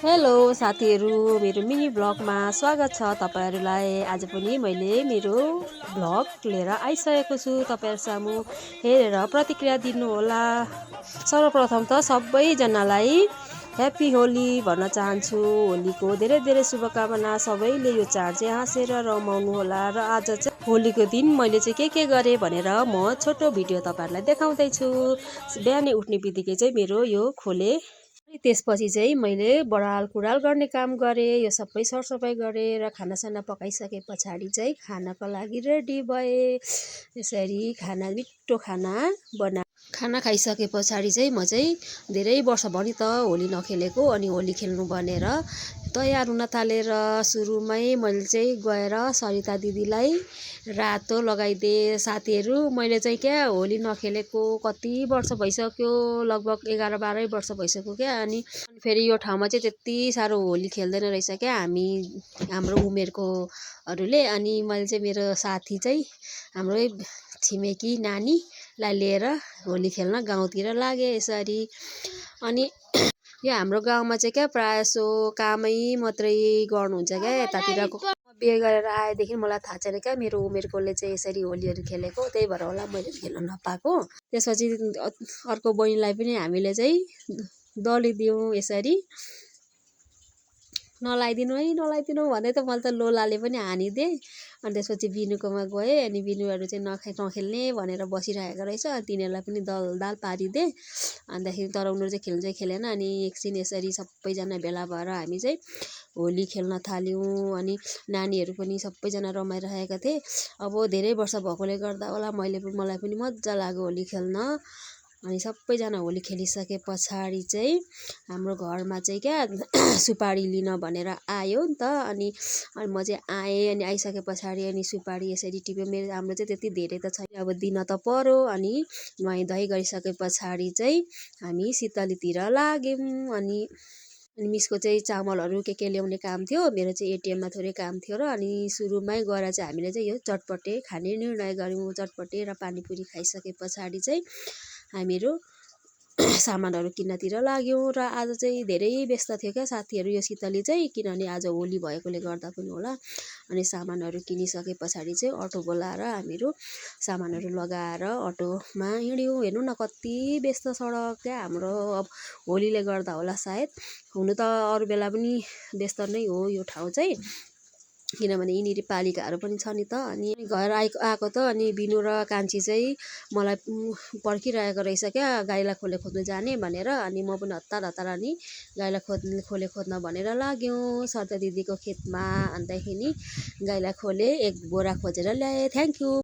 Hello साथीहरू, मेरो mini ब्लगमा स्वागत छ तपाईहरुलाई। आज पनि मैले मेरो ब्लग लिएर आइसकेको छु तपाईहरु सामु। हेरेर प्रतिक्रिया दिनुहोला। सर्वप्रथम त सबैजनालाई ह्यापी होली भन्न चाहन्छु। होलीको धेरै धेरै शुभकामना। सबैले यो चाड चाहिँ हाँसेर रमाउनु होला। र आज चाहिँ होलीको दिन मैले चाहिँ के गरेँ भनेर म छोटो भिडियो तपाईहरुलाई देखाउँदै छु। बिहानै उठ्ने बित्तिकै चाहिँ मेरो यो खोले। त्यसपछि चाहिँ मैले बडाल कुडाल गर्ने काम गरेँ। यो सबै सरसफाइ गरेँ र खानासाना पकाइसके पछाडि चाहिँ खानाको लागि रेडी भएँ। यसरी मिठो खाना खाइसके पछाडि चाहिँ म चाहिँ धेरै वर्ष भयो नि त होली नखेलेको। अनि होली खेल्नु भनेर तयार हुन थालेर सुरुमै मैले चाहिँ गएर सरिता दिदीलाई रातो लगाइदिएँ। साथीहरू, मैले चाहिँ क्या होली नखेलेको कति वर्ष भइसक्यो, लगभग 11-12 वर्ष भइसक्यो क्या। अनि फेरि यो ठाउँमा चाहिँ त्यति साह्रो होली खेल्दैन रहेछ क्या हाम्रो उमेरकोहरूले। अनि मैले चाहिँ मेरो साथी चाहिँ हाम्रै छिमेकी नानीलाई लिएर होली खेल्न गाउँतिर लागेँ यसरी। अनि यो हाम्रो गाउँमा चाहिँ क्या प्रायः सो कामै मात्रै गर्नुहुन्छ क्या यतातिरको। बिहे गरेर आएदेखि मलाई थाहा छैन क्या मेरो उमेरकोले चाहिँ यसरी होलीहरू खेलेको, त्यही भएर होला मैले खेल्न नपाएको। त्यसपछि अर्को बहिनीलाई पनि हामीले चाहिँ दलिदियौँ यसरी। नलाइदिनु भन्दै त मैले त लोलाले पनि हानिदिएँ। अनि त्यसपछि बिनुकोमा गएँ। अनि बिनुहरू चाहिँ नखेल्ने भनेर बसिरहेको रहेछ। तिनीहरूलाई पनि दाल पारिदिएँ। अन्तखेरि तर उनीहरू चाहिँ खेल्नु चाहिँ खेलेन। अनि एकछिन यसरी सबैजना भेला भएर हामी चाहिँ होली खेल्न थाल्यौँ। अनि नानीहरू पनि सबैजना रमाइरहेका थिए। अब धेरै वर्ष भएकोले गर्दा होला मलाई पनि मजा लाग्यो होली खेल्न। अनि सबैजना होली खेलिसके पछाडि चाहिँ हाम्रो घरमा चाहिँ क्या सुपारी लिन भनेर आयो नि त। अनि म चाहिँ आएँ। अनि आइसके पछाडि अनि सुपारी यसरी टिप्यो। हाम्रो चाहिँ त्यति धेरै त छैन, अब दिन त पर्यो। अनि नुहाइधुवाइ गरिसके पछाडि चाहिँ हामी शीतलीतिर लाग्यौँ। अनि मिसको चाहिँ चामलहरू के ल्याउने काम थियो। मेरो चाहिँ एटिएममा थोरै काम थियो र अनि सुरुमै गएर चाहिँ हामीले चाहिँ यो चटपटे खाने निर्णय गऱ्यौँ। चटपटे र पानीपुरी खाइसके पछाडि चाहिँ हामीहरू सामानहरू किन्नतिर लाग्यौँ। र आज चाहिँ धेरै व्यस्त थियो क्या साथीहरू यो शीतली चाहिँ, किनभने आज होली भएकोले गर्दा पनि होला। अनि सामानहरू किनिसके पछाडि चाहिँ अटो बोलाएर हामीहरू सामानहरू लगाएर अटोमा हिँड्यौँ। हेर्नु न कति व्यस्त सडक क्या हाम्रो। अब होलीले गर्दा होला सायद, हुनु त अरू बेला पनि व्यस्त नै हो यो ठाउँ चाहिँ, किनभने यिनीहरू पालिकाहरू पनि छ नि त। अनि घर आएको त अनि बिनु र कान्छी चाहिँ मलाई पर्खिरहेको रहेछ क्या गाईलाई खोल्नु जाने भनेर। अनि म पनि हतार अनि गाईलाई खोल्न भनेर लाग्यौँ सरिता दिदीको खेतमा। अन्तखेरि गाईलाई खोलेँ, एक बोरा खोजेर ल्याएँ। Thank you.